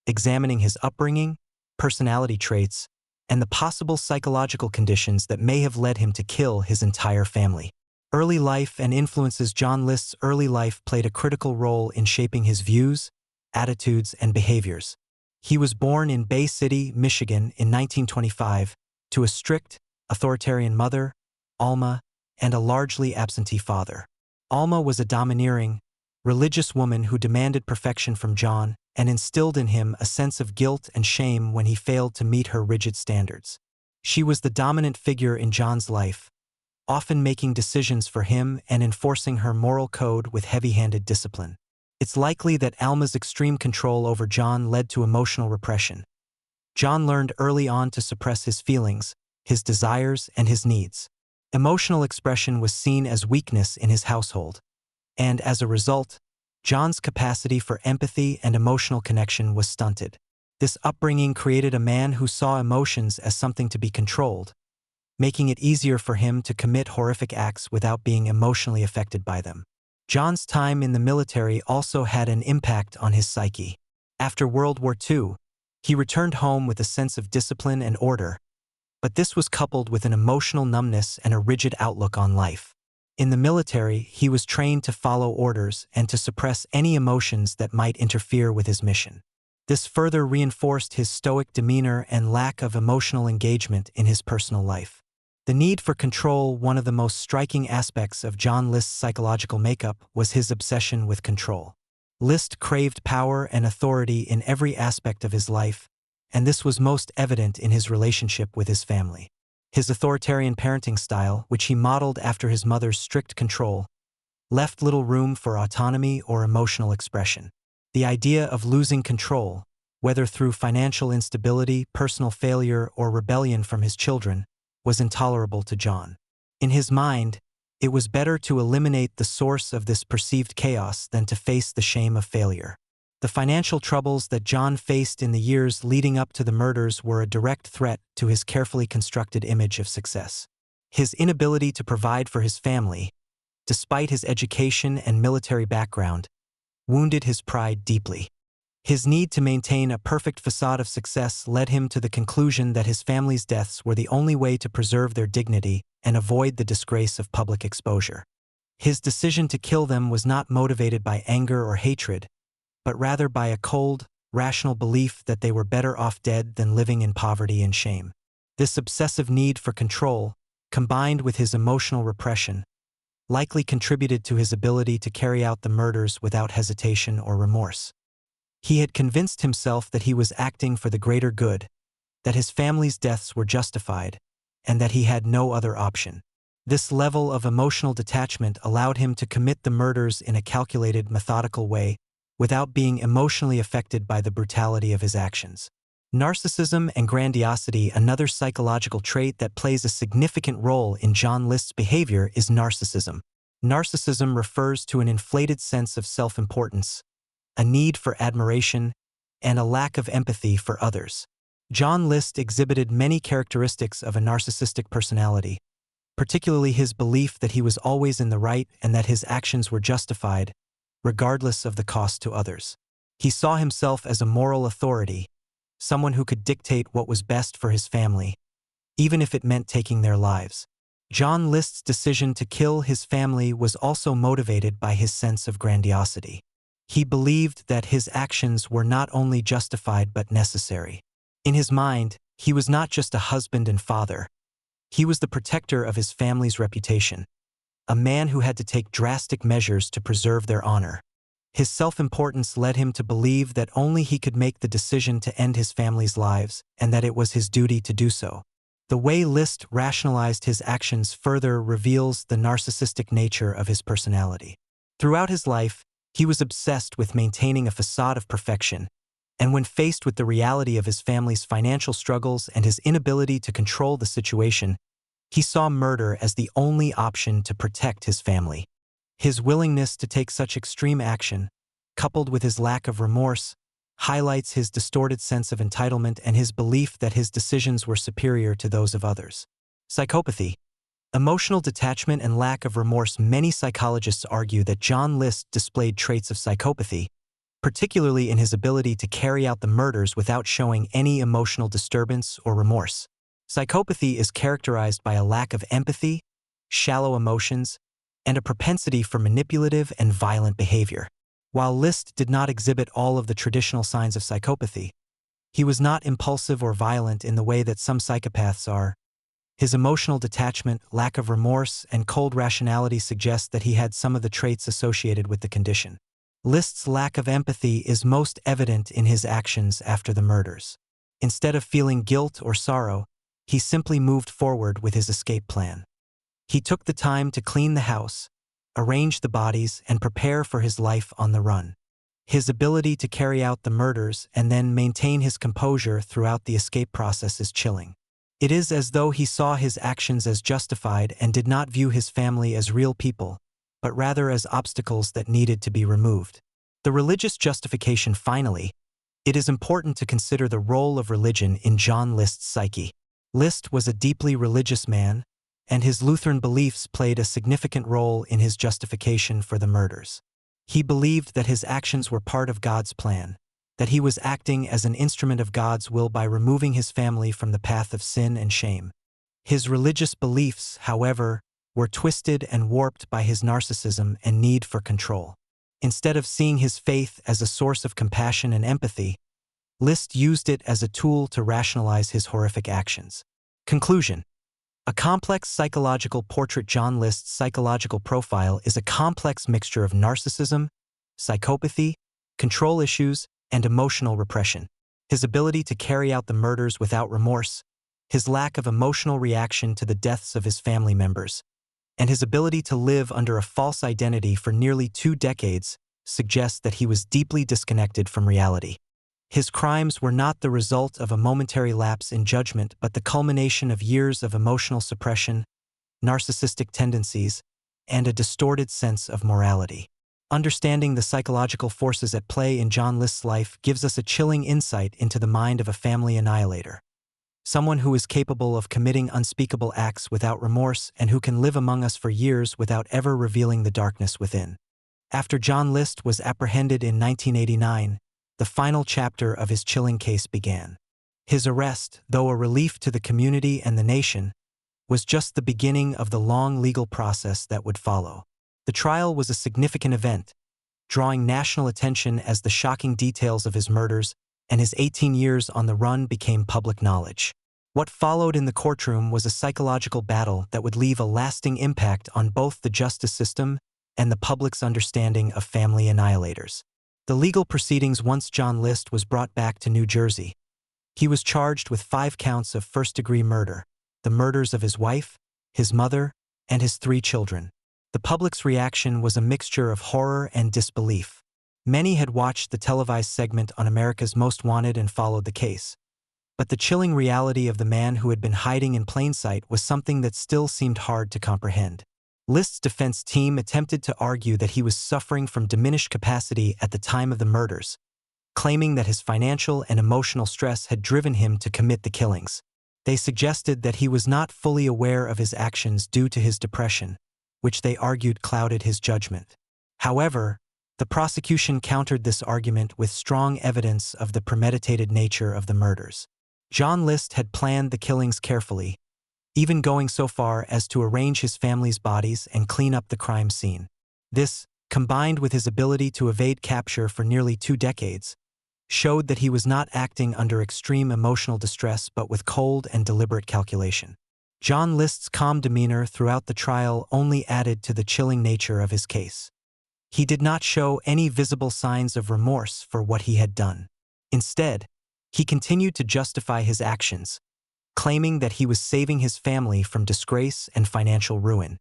examining his upbringing, personality traits, and the possible psychological conditions that may have led him to kill his entire family. Early life and influences. John List's early life played a critical role in shaping his views, attitudes, and behaviors. He was born in Bay City, Michigan in 1925 to a strict, authoritarian mother, Alma, and a largely absentee father. Alma was a domineering, religious woman who demanded perfection from John and instilled in him a sense of guilt and shame when he failed to meet her rigid standards. She was the dominant figure in John's life, often making decisions for him and enforcing her moral code with heavy-handed discipline. It's likely that Alma's extreme control over John led to emotional repression. John learned early on to suppress his feelings, his desires, and his needs. Emotional expression was seen as weakness in his household, and as a result, John's capacity for empathy and emotional connection was stunted. This upbringing created a man who saw emotions as something to be controlled, making it easier for him to commit horrific acts without being emotionally affected by them. John's time in the military also had an impact on his psyche. After World War II, he returned home with a sense of discipline and order, but this was coupled with an emotional numbness and a rigid outlook on life. In the military, he was trained to follow orders and to suppress any emotions that might interfere with his mission. This further reinforced his stoic demeanor and lack of emotional engagement in his personal life. The need for control. One of the most striking aspects of John List's psychological makeup was his obsession with control. List craved power and authority in every aspect of his life, and this was most evident in his relationship with his family. His authoritarian parenting style, which he modeled after his mother's strict control, left little room for autonomy or emotional expression. The idea of losing control, whether through financial instability, personal failure, or rebellion from his children, was intolerable to John. In his mind, it was better to eliminate the source of this perceived chaos than to face the shame of failure. The financial troubles that John faced in the years leading up to the murders were a direct threat to his carefully constructed image of success. His inability to provide for his family, despite his education and military background, wounded his pride deeply. His need to maintain a perfect facade of success led him to the conclusion that his family's deaths were the only way to preserve their dignity and avoid the disgrace of public exposure. His decision to kill them was not motivated by anger or hatred, but rather by a cold, rational belief that they were better off dead than living in poverty and shame. This obsessive need for control, combined with his emotional repression, likely contributed to his ability to carry out the murders without hesitation or remorse. He had convinced himself that he was acting for the greater good, that his family's deaths were justified, and that he had no other option. This level of emotional detachment allowed him to commit the murders in a calculated, methodical way, without being emotionally affected by the brutality of his actions. Narcissism and grandiosity. Another psychological trait that plays a significant role in John List's behavior is narcissism. Narcissism refers to an inflated sense of self-importance, a need for admiration, and a lack of empathy for others. John List exhibited many characteristics of a narcissistic personality, particularly his belief that he was always in the right and that his actions were justified, regardless of the cost to others. He saw himself as a moral authority, someone who could dictate what was best for his family, even if it meant taking their lives. John List's decision to kill his family was also motivated by his sense of grandiosity. He believed that his actions were not only justified but necessary. In his mind, he was not just a husband and father. He was the protector of his family's reputation, a man who had to take drastic measures to preserve their honor. His self-importance led him to believe that only he could make the decision to end his family's lives, and that it was his duty to do so. The way List rationalized his actions further reveals the narcissistic nature of his personality. Throughout his life, he was obsessed with maintaining a facade of perfection, and when faced with the reality of his family's financial struggles and his inability to control the situation, he saw murder as the only option to protect his family. His willingness to take such extreme action, coupled with his lack of remorse, highlights his distorted sense of entitlement and his belief that his decisions were superior to those of others. Psychopathy. Emotional detachment and lack of remorse. Many psychologists argue that John List displayed traits of psychopathy, particularly in his ability to carry out the murders without showing any emotional disturbance or remorse. Psychopathy is characterized by a lack of empathy, shallow emotions, and a propensity for manipulative and violent behavior. While List did not exhibit all of the traditional signs of psychopathy, he was not impulsive or violent in the way that some psychopaths are. His emotional detachment, lack of remorse, and cold rationality suggest that he had some of the traits associated with the condition. List's lack of empathy is most evident in his actions after the murders. Instead of feeling guilt or sorrow, he simply moved forward with his escape plan. He took the time to clean the house, arrange the bodies, and prepare for his life on the run. His ability to carry out the murders and then maintain his composure throughout the escape process is chilling. It is as though he saw his actions as justified and did not view his family as real people, but rather as obstacles that needed to be removed. The religious justification. Finally, it is important to consider the role of religion in John List's psyche. List was a deeply religious man, and his Lutheran beliefs played a significant role in his justification for the murders. He believed that his actions were part of God's plan, that he was acting as an instrument of God's will by removing his family from the path of sin and shame. His religious beliefs, however, were twisted and warped by his narcissism and need for control. Instead of seeing his faith as a source of compassion and empathy, List used it as a tool to rationalize his horrific actions. Conclusion. A complex psychological portrait. John List's psychological profile is a complex mixture of narcissism, psychopathy, control issues, and emotional repression. His ability to carry out the murders without remorse, his lack of emotional reaction to the deaths of his family members, and his ability to live under a false identity for nearly 2 decades suggest that he was deeply disconnected from reality. His crimes were not the result of a momentary lapse in judgment but the culmination of years of emotional suppression, narcissistic tendencies, and a distorted sense of morality. Understanding the psychological forces at play in John List's life gives us a chilling insight into the mind of a family annihilator. Someone who is capable of committing unspeakable acts without remorse and who can live among us for years without ever revealing the darkness within. After John List was apprehended in 1989, the final chapter of his chilling case began. His arrest, though a relief to the community and the nation, was just the beginning of the long legal process that would follow. The trial was a significant event, drawing national attention as the shocking details of his murders and his 18 years on the run became public knowledge. What followed in the courtroom was a psychological battle that would leave a lasting impact on both the justice system and the public's understanding of family annihilators. The legal proceedings. Once John List was brought back to New Jersey, he was charged with 5 counts of first-degree murder, the murders of his wife, his mother, and his 3 children. The public's reaction was a mixture of horror and disbelief. Many had watched the televised segment on America's Most Wanted and followed the case. But the chilling reality of the man who had been hiding in plain sight was something that still seemed hard to comprehend. List's defense team attempted to argue that he was suffering from diminished capacity at the time of the murders, claiming that his financial and emotional stress had driven him to commit the killings. They suggested that he was not fully aware of his actions due to his depression, which they argued clouded his judgment. However, the prosecution countered this argument with strong evidence of the premeditated nature of the murders. John List had planned the killings carefully, even going so far as to arrange his family's bodies and clean up the crime scene. This, combined with his ability to evade capture for nearly 2 decades, showed that he was not acting under extreme emotional distress but with cold and deliberate calculation. John List's calm demeanor throughout the trial only added to the chilling nature of his case. He did not show any visible signs of remorse for what he had done. Instead, he continued to justify his actions, claiming that he was saving his family from disgrace and financial ruin.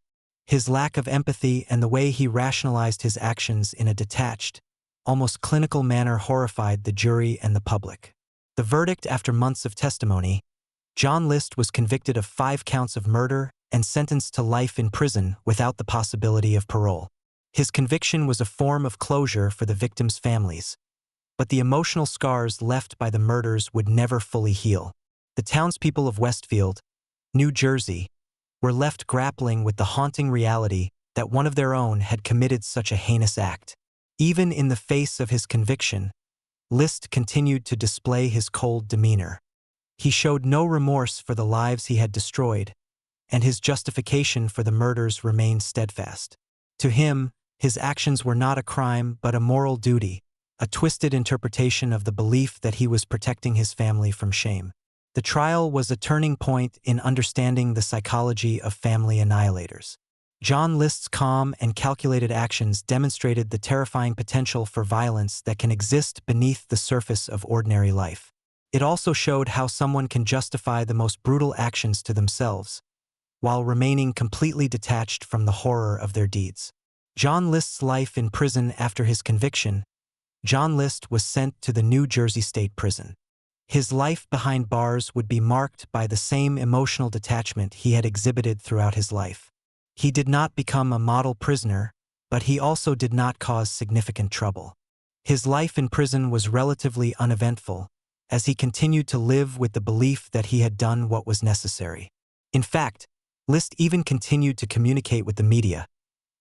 His lack of empathy and the way he rationalized his actions in a detached, almost clinical manner horrified the jury and the public. The verdict. After months of testimony, John List was convicted of 5 counts of murder and sentenced to life in prison without the possibility of parole. His conviction was a form of closure for the victims' families, but the emotional scars left by the murders would never fully heal. The townspeople of Westfield, New Jersey, were left grappling with the haunting reality that one of their own had committed such a heinous act. Even in the face of his conviction, List continued to display his cold demeanor. He showed no remorse for the lives he had destroyed, and his justification for the murders remained steadfast. To him, his actions were not a crime but a moral duty, a twisted interpretation of the belief that he was protecting his family from shame. The trial was a turning point in understanding the psychology of family annihilators. John List's calm and calculated actions demonstrated the terrifying potential for violence that can exist beneath the surface of ordinary life. It also showed how someone can justify the most brutal actions to themselves, while remaining completely detached from the horror of their deeds. John List's life in prison. After his conviction, John List was sent to the New Jersey State Prison. His life behind bars would be marked by the same emotional detachment he had exhibited throughout his life. He did not become a model prisoner, but he also did not cause significant trouble. His life in prison was relatively uneventful, as he continued to live with the belief that he had done what was necessary. In fact, List even continued to communicate with the media,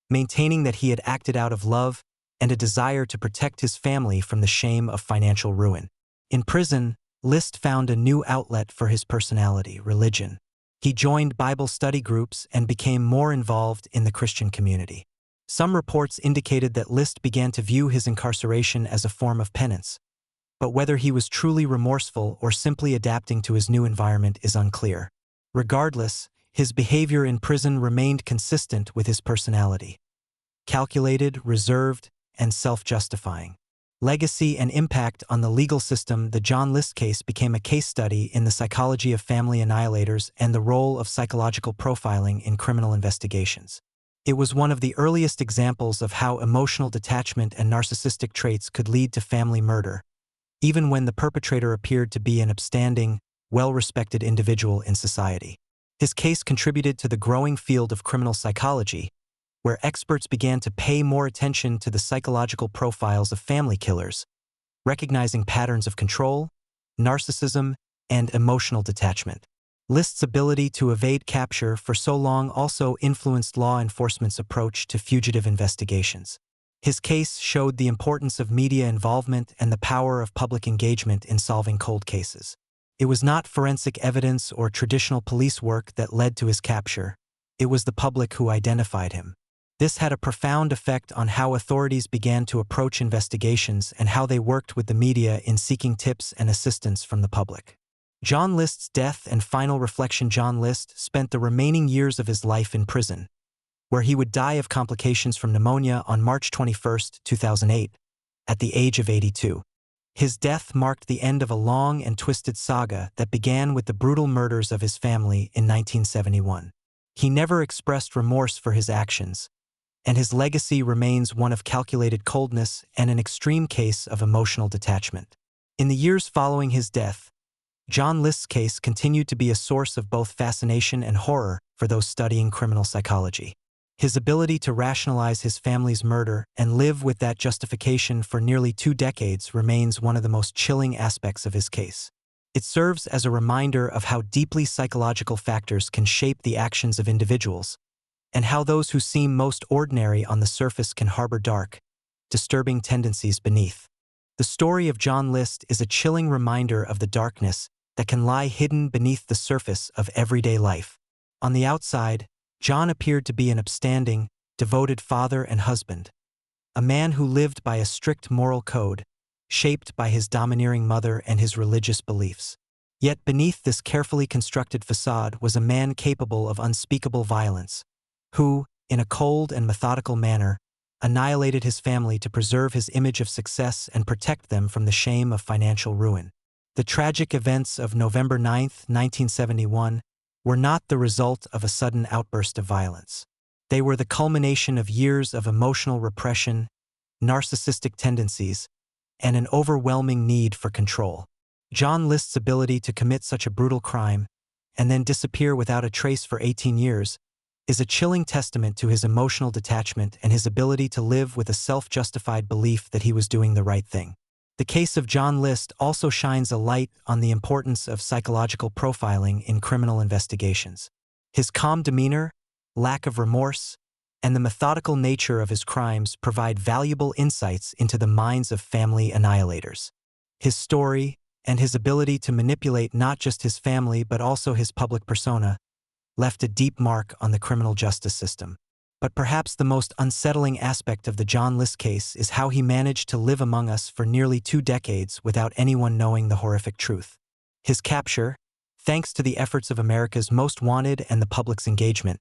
maintaining that he had acted out of love and a desire to protect his family from the shame of financial ruin. In prison, List found a new outlet for his personality, religion. He joined Bible study groups and became more involved in the Christian community. Some reports indicated that List began to view his incarceration as a form of penance, but whether he was truly remorseful or simply adapting to his new environment is unclear. Regardless, his behavior in prison remained consistent with his personality: calculated, reserved, and self-justifying. Legacy and impact on the legal system. The John List case became a case study in the psychology of family annihilators and the role of psychological profiling in criminal investigations. It was one of the earliest examples of how emotional detachment and narcissistic traits could lead to family murder, even when the perpetrator appeared to be an upstanding, well-respected individual in society. His case contributed to the growing field of criminal psychology, where experts began to pay more attention to the psychological profiles of family killers, recognizing patterns of control, narcissism, and emotional detachment. List's ability to evade capture for so long also influenced law enforcement's approach to fugitive investigations. His case showed the importance of media involvement and the power of public engagement in solving cold cases. It was not forensic evidence or traditional police work that led to his capture. It was the public who identified him. This had a profound effect on how authorities began to approach investigations and how they worked with the media in seeking tips and assistance from the public. John List's death and final reflection. John List spent the remaining years of his life in prison, where he would die of complications from pneumonia on March 21, 2008, at the age of 82. His death marked the end of a long and twisted saga that began with the brutal murders of his family in 1971. He never expressed remorse for his actions, and his legacy remains one of calculated coldness and an extreme case of emotional detachment. In the years following his death, John List's case continued to be a source of both fascination and horror for those studying criminal psychology. His ability to rationalize his family's murder and live with that justification for nearly 2 decades remains one of the most chilling aspects of his case. It serves as a reminder of how deeply psychological factors can shape the actions of individuals, and how those who seem most ordinary on the surface can harbor dark, disturbing tendencies beneath. The story of John List is a chilling reminder of the darkness that can lie hidden beneath the surface of everyday life. On the outside, John appeared to be an upstanding, devoted father and husband, a man who lived by a strict moral code, shaped by his domineering mother and his religious beliefs. Yet beneath this carefully constructed facade was a man capable of unspeakable violence, who, in a cold and methodical manner, annihilated his family to preserve his image of success and protect them from the shame of financial ruin. The tragic events of November 9, 1971, were not the result of a sudden outburst of violence. They were the culmination of years of emotional repression, narcissistic tendencies, and an overwhelming need for control. John List's ability to commit such a brutal crime, and then disappear without a trace for 18 years, is a chilling testament to his emotional detachment and his ability to live with a self-justified belief that he was doing the right thing. The case of John List also shines a light on the importance of psychological profiling in criminal investigations. His calm demeanor, lack of remorse, and the methodical nature of his crimes provide valuable insights into the minds of family annihilators. His story, and his ability to manipulate not just his family but also his public persona, left a deep mark on the criminal justice system. But perhaps the most unsettling aspect of the John List case is how he managed to live among us for nearly 2 decades without anyone knowing the horrific truth. His capture, thanks to the efforts of America's Most Wanted and the public's engagement,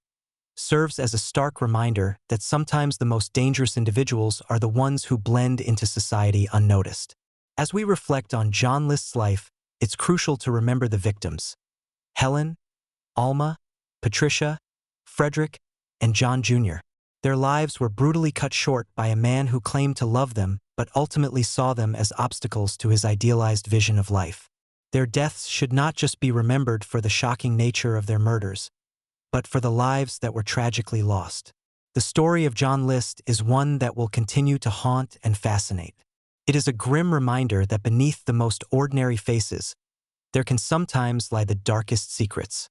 serves as a stark reminder that sometimes the most dangerous individuals are the ones who blend into society unnoticed. As we reflect on John List's life, it's crucial to remember the victims: Helen, Alma, Patricia, Frederick, and John Jr. Their lives were brutally cut short by a man who claimed to love them but ultimately saw them as obstacles to his idealized vision of life. Their deaths should not just be remembered for the shocking nature of their murders, but for the lives that were tragically lost. The story of John List is one that will continue to haunt and fascinate. It is a grim reminder that beneath the most ordinary faces, there can sometimes lie the darkest secrets.